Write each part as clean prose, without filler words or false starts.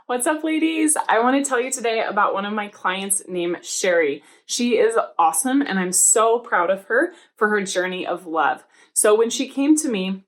What's up, ladies? I want to tell you today about one of my clients named Sherry. She is awesome, and I'm so proud of her for her journey of love. So when she came to me,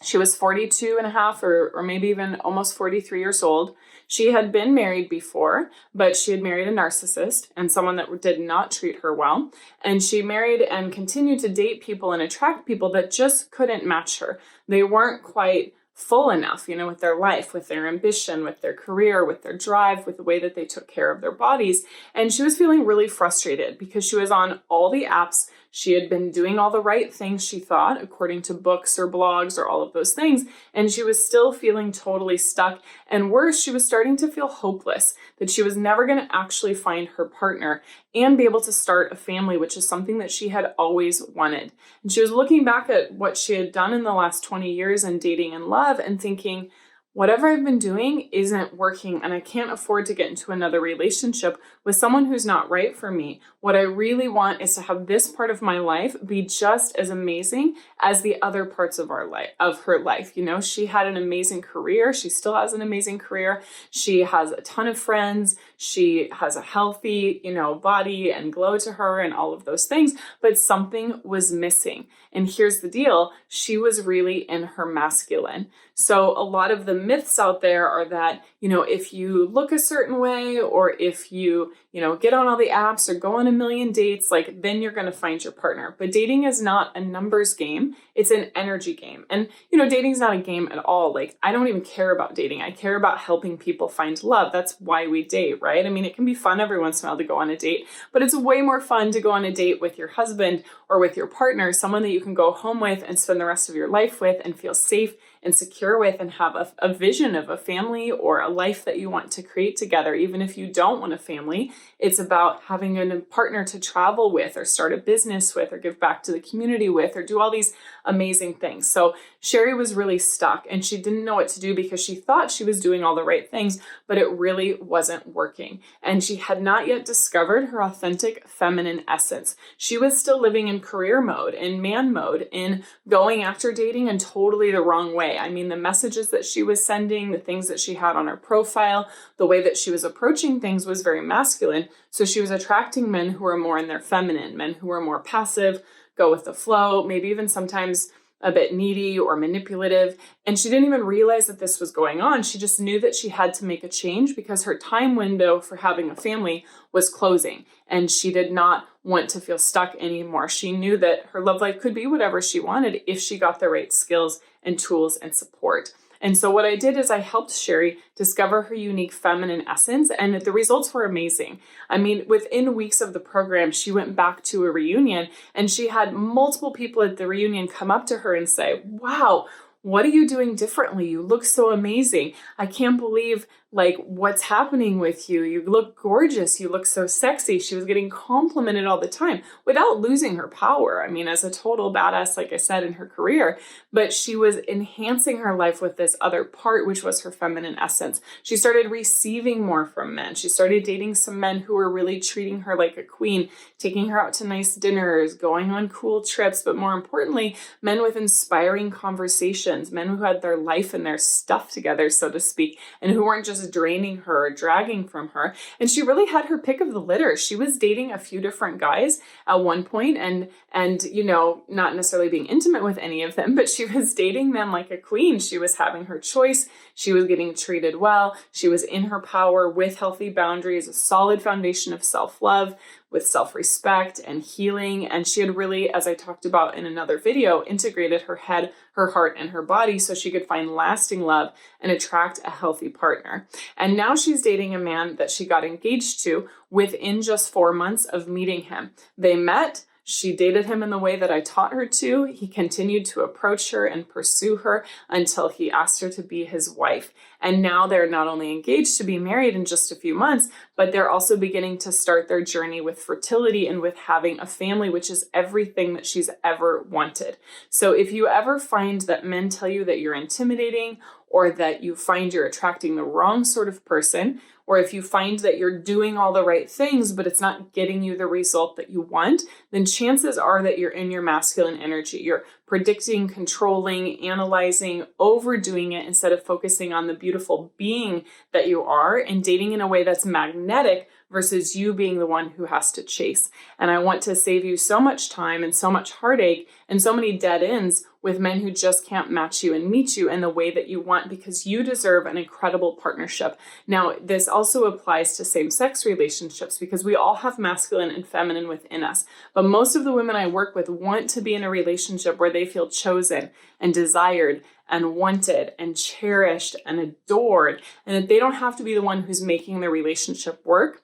she was 42 and a half or maybe even almost 43 years old. She had been married before, but she had married a narcissist and someone that did not treat her well. And she married and continued to date people and attract people that just couldn't match her. They weren't quite full enough, with their life, with their ambition, with their career, with their drive, with the way that they took care of their bodies. And she was feeling really frustrated because she was on all the apps. She had been doing all the right things, she thought, according to books or blogs or all of those things. And she was still feeling totally stuck. And worse, she was starting to feel hopeless, that she was never going to actually find her partner and be able to start a family, which is something that she had always wanted. And she was looking back at what she had done in the last 20 years in dating and love and thinking, whatever I've been doing isn't working, and I can't afford to get into another relationship with someone who's not right for me. What I really want is to have this part of my life be just as amazing as the other parts of her life. She had an amazing career. She still has an amazing career. She has a ton of friends. She has a healthy, body and glow to her and all of those things, but something was missing. And here's the deal. She was really in her masculine. So a lot of the myths out there are that, if you look a certain way or if you, get on all the apps or go on a million dates, then you're going to find your partner. But dating is not a numbers game. It's an energy game. And, dating is not a game at all. I don't even care about dating. I care about helping people find love. That's why we date, right? I mean, it can be fun every once in a while to go on a date, but it's way more fun to go on a date with your husband or with your partner, someone that you can go home with and spend the rest of your life with and feel safe and secure with and have a vision of a family or a life that you want to create together. Even if you don't want a family, it's about having a partner to travel with or start a business with or give back to the community with or do all these amazing things. So Sherry was really stuck and she didn't know what to do because she thought she was doing all the right things, but it really wasn't working. And she had not yet discovered her authentic feminine essence. She was still living in career mode, in man mode, in going after dating in totally the wrong way. I mean, the messages that she was sending, the things that she had on her profile, the way that she was approaching things was very masculine. So she was attracting men who were more in their feminine, men who were more passive, go with the flow, maybe even sometimes a bit needy or manipulative. And she didn't even realize that this was going on. She just knew that she had to make a change because her time window for having a family was closing. And she did not want to feel stuck anymore. She knew that her love life could be whatever she wanted if she got the right skills and tools and support. And so what I did is I helped Sherry discover her unique feminine essence, and the results were amazing. I mean, within weeks of the program, she went back to a reunion and she had multiple people at the reunion come up to her and say, wow, what are you doing differently? You look so amazing. I can't believe what's happening with you. You look gorgeous. You look so sexy. She was getting complimented all the time without losing her power. I mean, as a total badass, like I said, in her career, but she was enhancing her life with this other part, which was her feminine essence. She started receiving more from men. She started dating some men who were really treating her like a queen, taking her out to nice dinners, going on cool trips, but more importantly, men with inspiring conversations, men who had their life and their stuff together, so to speak, and who weren't just draining her or dragging from her. And she really had her pick of the litter. She was dating a few different guys at one point and not necessarily being intimate with any of them, but she was dating them like a queen. She was having her choice. She was getting treated well. She was in her power with healthy boundaries, a solid foundation of self-love, with self-respect and healing. And she had really, as I talked about in another video, integrated her head, her heart, and her body so she could find lasting love and attract a healthy partner. And now she's dating a man that she got engaged to within just 4 months of meeting him. They met. She dated him in the way that I taught her to. He continued to approach her and pursue her until he asked her to be his wife. And now they're not only engaged to be married in just a few months, but they're also beginning to start their journey with fertility and with having a family, which is everything that she's ever wanted. So if you ever find that men tell you that you're intimidating or that you find you're attracting the wrong sort of person, or if you find that you're doing all the right things, but it's not getting you the result that you want, then chances are that you're in your masculine energy. You're predicting, controlling, analyzing, overdoing it instead of focusing on the beautiful being that you are and dating in a way that's magnetic versus you being the one who has to chase. And I want to save you so much time and so much heartache and so many dead ends with men who just can't match you and meet you in the way that you want, because you deserve an incredible partnership. Now, this also applies to same-sex relationships because we all have masculine and feminine within us. But most of the women I work with want to be in a relationship where they feel chosen and desired and wanted and cherished and adored, and that they don't have to be the one who's making the relationship work,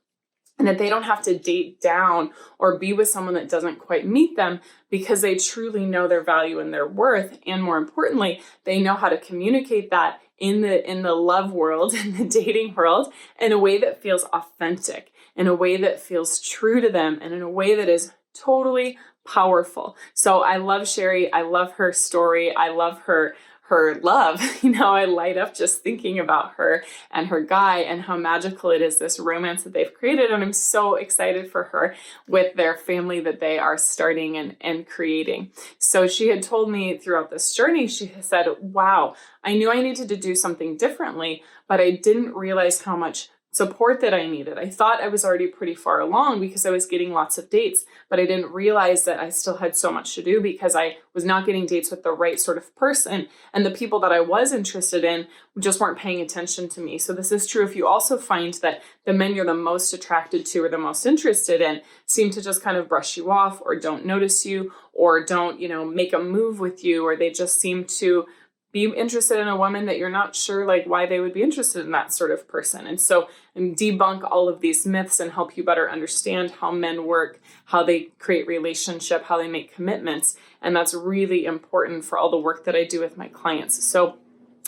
and that they don't have to date down or be with someone that doesn't quite meet them, because they truly know their value and their worth. And more importantly, they know how to communicate that in the love world, in the dating world, in a way that feels authentic, in a way that feels true to them, and in a way that is totally powerful. So I love Sherry. I love her story. I love her love. I light up just thinking about her and her guy and how magical it is, this romance that they've created. And I'm so excited for her with their family that they are starting and creating. So she had told me throughout this journey, she said, wow, I knew I needed to do something differently, but I didn't realize how much support that I needed. I thought I was already pretty far along because I was getting lots of dates, but I didn't realize that I still had so much to do because I was not getting dates with the right sort of person. And the people that I was interested in just weren't paying attention to me. So this is true if you also find that the men you're the most attracted to or the most interested in seem to just kind of brush you off or don't notice you or don't, make a move with you, or they just seem to be interested in a woman that you're not sure why they would be interested in that sort of person. And so debunk all of these myths and help you better understand how men work, how they create relationship, how they make commitments. And that's really important for all the work that I do with my clients. So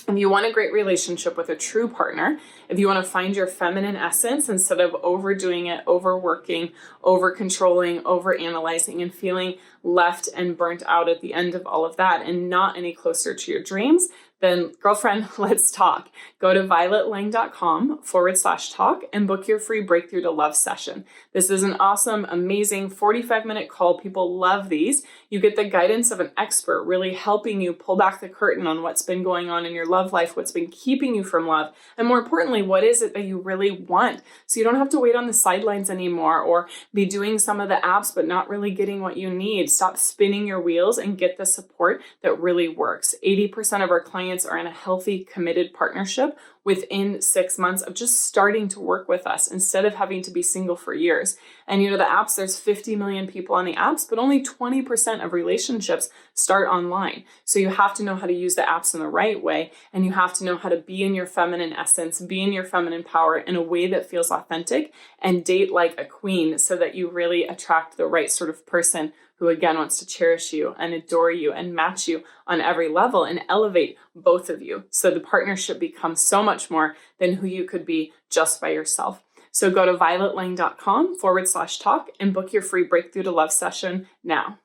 if you want a great relationship with a true partner, if you want to find your feminine essence instead of overdoing it, overworking, over-controlling, over-analyzing, and feeling left and burnt out at the end of all of that and not any closer to your dreams, then girlfriend, let's talk. Go to violetlange.com/talk and book your free Breakthrough to Love session. This is an awesome, amazing 45-minute call. People love these. You get the guidance of an expert really helping you pull back the curtain on what's been going on in your love life, what's been keeping you from love, and more importantly, what is it that you really want? So you don't have to wait on the sidelines anymore or be doing some of the apps but not really getting what you need. Stop spinning your wheels and get the support that really works. 80% of our clients are in a healthy, committed partnership within 6 months of just starting to work with us instead of having to be single for years. And the apps, there's 50 million people on the apps, but only 20% of relationships start online. So you have to know how to use the apps in the right way, and you have to know how to be in your feminine essence, be in your feminine power in a way that feels authentic, and date like a queen so that you really attract the right sort of person who again wants to cherish you and adore you and match you on every level and elevate both of you. So the partnership becomes so much more than who you could be just by yourself. So go to violetlange.com/talk and book your free Breakthrough to Love session now.